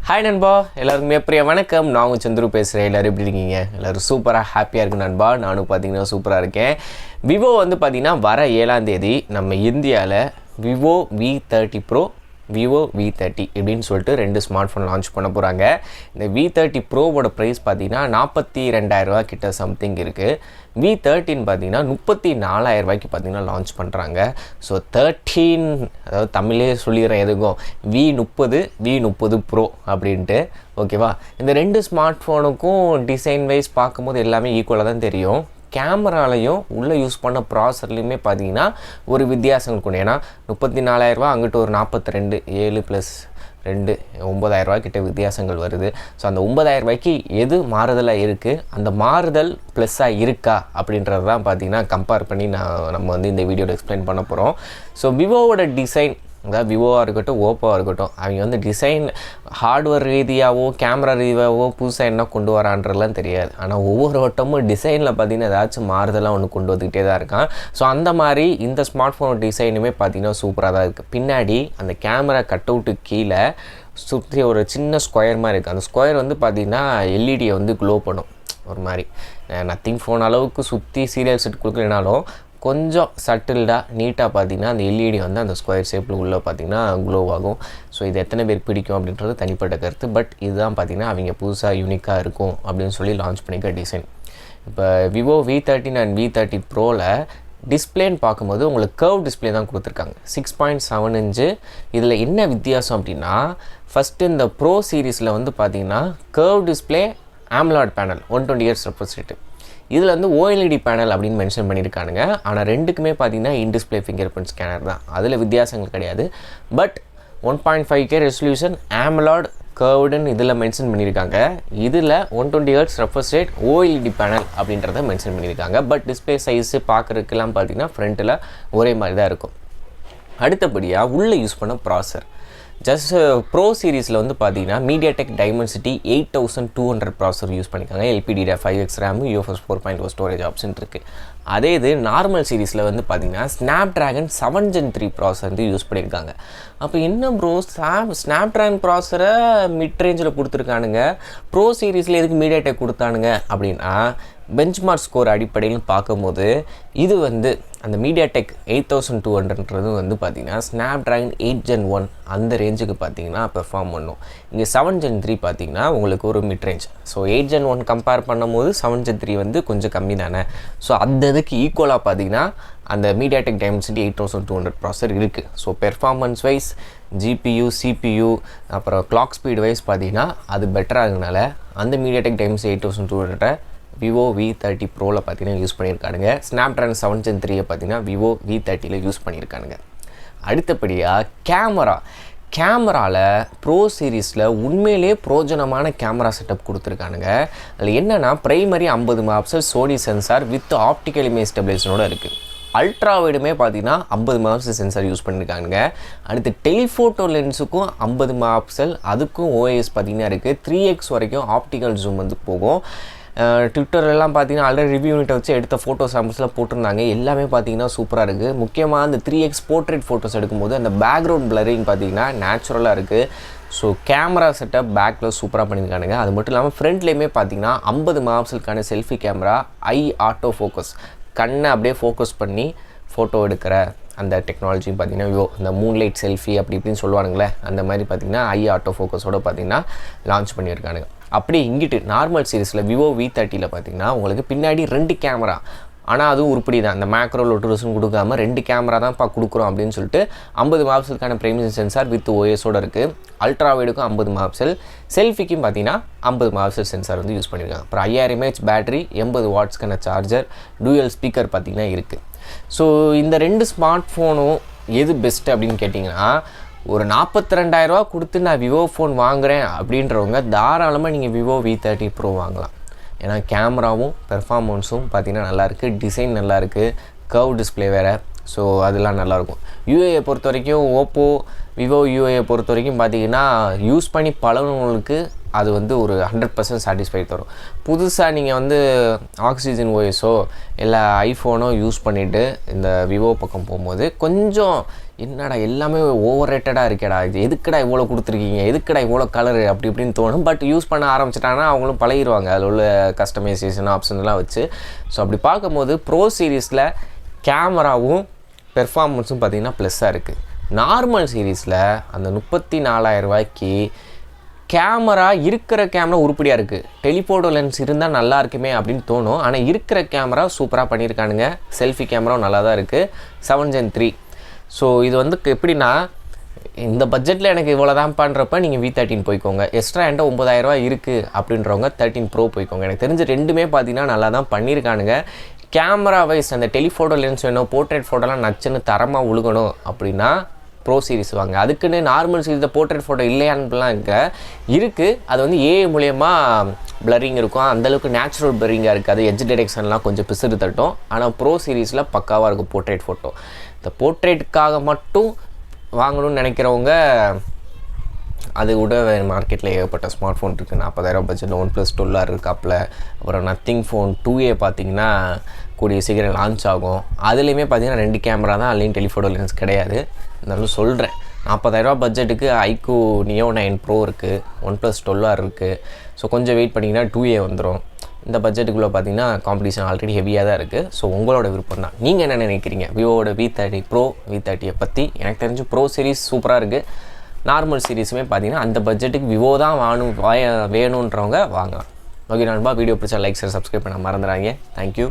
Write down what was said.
Hi நண்பா, எல்லாருக்குமே பிரிய வணக்கம். நான் உங்கள் சந்துரு பேசுகிறேன். எல்லோரும் எப்படி இருக்கீங்க? எல்லோரும் சூப்பராக ஹாப்பியாக இருக்குது நண்பா. நானும் பார்த்தீங்கன்னா சூப்பராக இருக்கேன். விவோ வந்து பார்த்திங்கன்னா வர 7ஆம் தேதி நம்ம இந்தியாவில் Vivo V30 bro, Vivo V30 இப்படின்னு சொல்லிட்டு 2 ஸ்மார்ட் ஃபோன் லான்ச் பண்ண போகிறாங்க. இந்த V30 ப்ரோவோட ப்ரைஸ் பார்த்திங்கன்னா 42,000 கிட்ட சம்திங் இருக்குது. V30 பார்த்திங்கன்னா 34,000 பார்த்திங்கன்னா லான்ச் பண்ணுறாங்க. ஸோ 13, அதாவது தமிழே சொல்லிடுறேன் எதுக்கும், V30 ப்ரோ அப்படின்ட்டு. ஓகேவா? இந்த 2 ஸ்மார்ட் ஃபோனுக்கும் டிசைன் வைஸ் பார்க்கும்போது எல்லாமே ஈக்குவலாக தான் தெரியும். கேமராலையும் உள்ளே யூஸ் பண்ண ப்ராசர்லையுமே பார்த்தீங்கன்னா ஒரு வித்தியாசங்கள் கொண்டு, ஏன்னா 34,000 அங்கிட்டு ஒரு 42, 7 + 2 9,000 கிட்ட வித்தியாசங்கள் வருது. ஸோ அந்த 9,000 எது மாறுதலாக இருக்குது, அந்த மாறுதல் ப்ளஸ்ஸாக இருக்கா அப்படின்றது தான் பார்த்தீங்கன்னா கம்பேர் பண்ணி நம்ம வந்து இந்த வீடியோவில் எக்ஸ்பிளைன் பண்ண போகிறோம். ஸோ விவோவோட டிசைன், அதாவது விவோவாக இருக்கட்டும், ஓப்போவாக இருக்கட்டும், அவங்க வந்து டிசைன் ஹார்ட்வேர் ரீதியாகவோ கேமரா ரீதியாகவோ புதுசாக என்ன கொண்டு வரான்றதுலாம் தெரியாது. ஆனால் ஒவ்வொரு வட்டமும் டிசைனில் பார்த்திங்கன்னா ஏதாச்சும் மாறுதலாம் ஒன்று கொண்டு வந்துக்கிட்டே தான் இருக்கான். ஸோ அந்த மாதிரி இந்த ஸ்மார்ட் ஃபோன் டிசைனுமே பார்த்திங்கன்னா சூப்பராக தான் இருக்குது. பின்னாடி அந்த கேமரா கட் அவுட்டு கீழே சுற்றி ஒரு சின்ன ஸ்கொயர் மாதிரி இருக்குது. அந்த ஸ்கொயர் வந்து பார்த்திங்கன்னா எல்இடியை வந்து க்ளோ பண்ணும். ஒரு மாதிரி நத்திங் ஃபோன் அளவுக்கு சுற்றி சீரியல் செட் கொடுக்கலனாலும் கொஞ்சம் சட்டில்டாக நீட்டாக பார்த்திங்கன்னா அந்த எல்இடி வந்து அந்த ஸ்கொயர் ஷேப்பில் உள்ளே பார்த்திங்கன்னா க்ளோ ஆகும். ஸோ இது எத்தனை பேர் பிடிக்கும் அப்படின்றது தனிப்பட்ட கருத்து. பட் இதுதான் பார்த்திங்கன்னா அவங்க புதுசாக யூனிக்காக இருக்கும் அப்படின்னு சொல்லி லான்ச் பண்ணிக்க டிசைன். இப்போ விவோ V30 அண்ட் V30 ப்ரோவில் டிஸ்பிளேன்னு பார்க்கும்போது உங்களுக்கு கர்வ் டிஸ்பிளே தான் கொடுத்துருக்காங்க. 6.7 இன்ச்சு. இதில் என்ன வித்தியாசம் அப்படின்னா, ஃபஸ்ட்டு இந்த ப்ரோ சீரீஸில் வந்து பார்த்திங்கன்னா curve display, AMOLED panel, 120 Hz refresh rate. இதில் வந்து OLED பேனல் அப்படின்னு மென்ஷன் பண்ணியிருக்கானுங்க. ஆனால் ரெண்டுக்குமே பார்த்தீங்கன்னா இன்டிஸ்பிளே ஃபிங்கர் பிரிண்ட் ஸ்கேனர் தான். அதில் வித்தியாசங்கள் கிடையாது. பட் 1.5K ரெசல்யூஷன், AMOLED கர்வ்டுன்னு இதில் மென்ஷன் பண்ணியிருக்காங்க. இதில் 120 Hz refresh rate, OLED panel அப்படின்றத மென்ஷன் பண்ணியிருக்காங்க. பட் டிஸ்பிளே சைஸு பார்க்குறதுக்கெல்லாம் பார்த்தீங்கன்னா ஃப்ரண்ட்டில் ஒரே மாதிரி தான் இருக்கும். அடுத்தபடியாக உள்ளே யூஸ் பண்ண ப்ராசர், ஜஸ்ட் ப்ரோ சீரீஸில் வந்து பார்த்தீங்கன்னா MediaTek Dimensity 8200 ப்ராசர் யூஸ் பண்ணியிருக்காங்க. LPDDR5X RAM, UFS 4.0 storage option இருக்குது. அதே இது நார்மல் சீரீஸில் வந்து பார்த்திங்கன்னா Snapdragon 7 Gen 3 ப்ராசர் வந்து யூஸ் பண்ணியிருக்காங்க. அப்போ என்ன ப்ரோ, Snapdragon ப்ராசரை மிட் ரேஞ்சில் கொடுத்துருக்கானுங்க, ப்ரோ சீரீஸில் எதுக்கு MediaTek கொடுத்தானுங்க அப்படின்னா, பெஞ்ச்மார்க் ஸ்கோர் அடிப்படையில் பார்க்கும்போது இது வந்து அந்த MediaTek 8200ன்றது வந்து பார்த்திங்கன்னா Snapdragon 8 Gen 1 அந்த ரேஞ்சுக்கு பார்த்திங்கன்னா பெர்ஃபார்ம் பண்ணும். இங்கே 7 Gen 3 பார்த்திங்கன்னா உங்களுக்கு ஒரு mid range. So 8 Gen 1 compare பண்ணும்போது 7 Gen 3 வந்து கொஞ்சம் கம்மி தானே. ஸோ அந்த இதுக்கு ஈக்குவலாக பார்த்திங்கன்னா அந்த MediaTek Dimensity 8200 ப்ராசர் இருக்குது. So performance wise, GPU, CPU, அப்புறம் கிளாக் ஸ்பீட் வைஸ் பார்த்திங்கன்னா அது பெட்டராகிறதுனால அந்த MediaTek Dimensity 8200 விவோ V30 ப்ரோவில் பார்த்தீங்கன்னா யூஸ் பண்ணியிருக்கானுங்க. Snapdragon 7 Gen 3 பார்த்தீங்கன்னா விவோ V30யில் யூஸ் பண்ணியிருக்கானுங்க. அடுத்தபடியாக கேமராவில் ப்ரோ சீரீஸில் உண்மையிலே பிரோஜனமான கேமரா செட்டப் கொடுத்துருக்கானுங்க. அதில் என்னென்னா, primary 50 MP Sony sensor with optical image ஸ்டெபிலைசரோடு இருக்குது. அல்ட்ரா வைடுமே பார்த்தீங்கன்னா 50 MP சென்சார் யூஸ் பண்ணியிருக்காங்க. அடுத்து டெலிஃபோட்டோ லென்ஸுக்கும் 50 MP, அதுக்கும் OIS பார்த்திங்கன்னா இருக்குது. 3x வரைக்கும் ஆப்டிக்கல் ஜூம் வந்து போகும். ட்விட்டர்லாம் பார்த்தீங்கன்னா ஆல்ரெடி ரிவ்யூ யூனிட்டை வச்சு எடுத்த ஃபோட்டோ சாம்பிள்ஸ்லாம் போட்டிருந்தாங்க. எல்லாமே பார்த்தீங்கன்னா சூப்பராக இருக்குது. முக்கியமாக அந்த 3x போர்ட்ரேட் ஃபோட்டோஸ் எடுக்கும்போது அந்த பேக்ரவுண்ட் பிளரிங் பார்த்தீங்கன்னா நேச்சுரலாக இருக்குது. ஸோ கேமரா செட்டப் பேக்கில் சூப்பராக பண்ணியிருக்கானுங்க. அது மட்டும் இல்லாமல் ஃப்ரண்ட்லேயுமே பார்த்தீங்கன்னா 50 MP செல்ஃபி கேமரா, ஐ ஆட்டோ ஃபோக்கஸ், கண்ணை அப்படியே ஃபோக்கஸ் பண்ணி ஃபோட்டோ எடுக்கிற அந்த டெக்னாலஜி பார்த்திங்கன்னா விவோ இந்த மூன்லைட் செல்ஃபி அப்படி இப்படின்னு சொல்லுவானுங்களே, அந்த மாதிரி பார்த்திங்கன்னா ஐ ஆட்டோ ஃபோக்கஸோடு பார்த்திங்கன்னா லான்ச் பண்ணியிருக்கானுங்க. அப்படி இங்கிட்டு நார்மல் சீரீஸில் விவோ V30யில் பார்த்திங்கன்னா உங்களுக்கு பின்னாடி 2 கேமரா, ஆனால் அதுவும் உருப்படி தான். அந்த மேக்ரோ லொட்டுரஸும் கொடுக்காம 2 கேமரா தான் கொடுக்குறோம் அப்படின்னு சொல்லிட்டு 50 MP பிரைமரி சென்சார் வித் OIS-ஓடு இருக்குது. அல்ட்ரா வைடுக்கும் 50 MP, செல்ஃபிக்கும் பார்த்தீங்கன்னா 50 MP சென்சார் வந்து யூஸ் பண்ணியிருக்காங்க. அப்புறம் 5000 mAh பேட்டரி, 80 வாட்ஸ்க்கான சார்ஜர், டூயல் ஸ்பீக்கர் பார்த்திங்கன்னா இருக்குது. ஸோ இந்த 2 ஸ்மார்ட் ஃபோனும் எது பெஸ்ட்டு அப்படின்னு கேட்டிங்கன்னா, ஒரு 42,000 கொடுத்து நான் விவோ ஃபோன் வாங்குகிறேன் அப்படின்றவங்க தாராளமாக நீங்கள் விவோ V30 ப்ரோ வாங்கலாம். ஏன்னா கேமராவும் பெர்ஃபார்மன்ஸும் பார்த்திங்கன்னா நல்லாயிருக்கு, டிசைன் நல்லாயிருக்கு, கர்வ் டிஸ்பிளே வேறு. ஸோ அதெல்லாம் நல்லாயிருக்கும். யூஏயை பொறுத்த வரைக்கும், ஓப்போ விவோ யூஏயை பொறுத்த வரைக்கும் பார்த்திங்கன்னா யூஸ் பண்ணி பழகுனவங்களுக்கு அது வந்து ஒரு 100% சாட்டிஸ்ஃபை தரும். புதுசாக நீங்கள் வந்து ஆக்சிஜன் ஓஎஸோ இல்லை ஐஃபோனோ யூஸ் பண்ணிவிட்டு இந்த விவோ பக்கம் போகும்போது கொஞ்சம் என்னடா எல்லாமே ஓவர் ரேட்டடாக இருக்கேடா, இது எதுக்குடா இவ்வளோ கொடுத்துருக்கீங்க, எதுக்குடா இவ்வளோ கலரு அப்படி இப்படின்னு தோணும். பட் யூஸ் பண்ண ஆரம்பிச்சிட்டாங்கன்னா அவங்களும் பழகிடுவாங்க அதில் உள்ள கஸ்டமைசேஷன் ஆப்ஷன்லாம் வச்சு. ஸோ அப்படி பார்க்கும்போது ப்ரோ சீரீஸில் கேமராவும் பெர்ஃபார்மன்ஸும் பார்த்திங்கன்னா ப்ளஸ்ஸாக இருக்குது. நார்மல் சீரீஸில் அந்த 34,000 ரூபாய்க்கு கேமரா இருக்கிற கேமரா உருப்படியாக இருக்குது. டெலிஃபோட்டோ லென்ஸ் இருந்தால் நல்லா இருக்குமே அப்படின்னு தோணும். ஆனால் இருக்கிற கேமரா சூப்பராக பண்ணியிருக்கானுங்க. செல்ஃபி கேமராவும் நல்லா தான் இருக்குது. 7 Gen 3. ஸோ இது வந்து எப்படின்னா இந்த பட்ஜெட்டில் எனக்கு இவ்வளோ தான் பண்ணுறப்ப நீங்கள் V13 போய்க்கோங்க. எக்ஸ்ட்ரா என்கிட்ட 9,000 ரூபா இருக்குது அப்படின்றவங்க 13 Pro போய்க்கோங்க. எனக்கு தெரிஞ்ச ரெண்டுமே பார்த்தீங்கன்னா நல்லா தான் பண்ணியிருக்கானுங்க. கேமரா வைஸ் அந்த டெலிஃபோட்டோ லென்ஸ் வேணும், போர்ட்ரேட் ஃபோட்டோலாம் நச்சுன்னு தரமாக உழுகணும் அப்படின்னா ப்ரோ சீரிஸ் வாங்க. அதுக்குன்னு நார்மல் சீரிஸில் போர்ட்ரேட் ஃபோட்டோ இல்லையான்லாம் இருக்குது. அது வந்து ஏஐ மூலயமா பிளரிங் இருக்கும். அந்தளவுக்கு நேச்சுரல் பிளரிங்காக இருக்காது. எட்ஜ் டிரெக்ஷன்லாம் கொஞ்சம் பிசுறு தட்டும். ஆனால் ப்ரோ சீரிஸில் பக்காவாக இருக்கும் போர்ட்ரேட் ஃபோட்டோ. இந்த போர்ட்ரேட்டுக்காக மட்டும் வாங்கணும்னு நினைக்கிறவங்க அது விட மார்க்கெட்டில் ஏகப்பட்ட ஸ்மார்ட் ஃபோன் இருக்குது. 40,000 பட்ஜெட்டில் OnePlus 12 இருக்காப்புல. அப்புறம் நத்திங் ஃபோன் 2A பார்த்திங்கன்னா கூடிய சீக்கிரம் லான்ச் ஆகும். அதுலேயுமே பார்த்திங்கன்னா 2 கேமரா தான், அதுலேயும் டெலிஃபோட்டோ லென்ஸ் கிடையாது. இருந்தாலும் சொல்கிறேன், 40,000 ரூபா பட்ஜெட்டுக்கு ஐக்கூ Neo 9 Pro இருக்குது, OnePlus 12 இருக்குது. ஸோ கொஞ்சம் வெயிட் பண்ணிங்கன்னா 2A வந்துடும். இந்த பட்ஜெட்டுக்குள்ளே பார்த்தீங்கன்னா காம்படிஷன் ஆல்ரெடி ஹெவியாக தான் இருக்குது. ஸோ உங்களோட விருப்பம் தான். நீங்கள் என்ன நினைக்கிறீங்க விவோவோட V30 Pro V30 பற்றி? எனக்கு தெரிஞ்சு ப்ரோ சீரிஸ் சூப்பராக இருக்குது. நார்மல் சீரிஸுமே பார்த்தீங்கன்னா அந்த பட்ஜெட்டுக்கு விவோ தான் வேணுன்றவங்க வாங்கலாம். ஓகே நண்பா, வீடியோ பிடிச்சா லைக் ஷேர் சப்ஸ்கிரைப் பண்ண மறந்துடாங்க. தேங்க்யூ.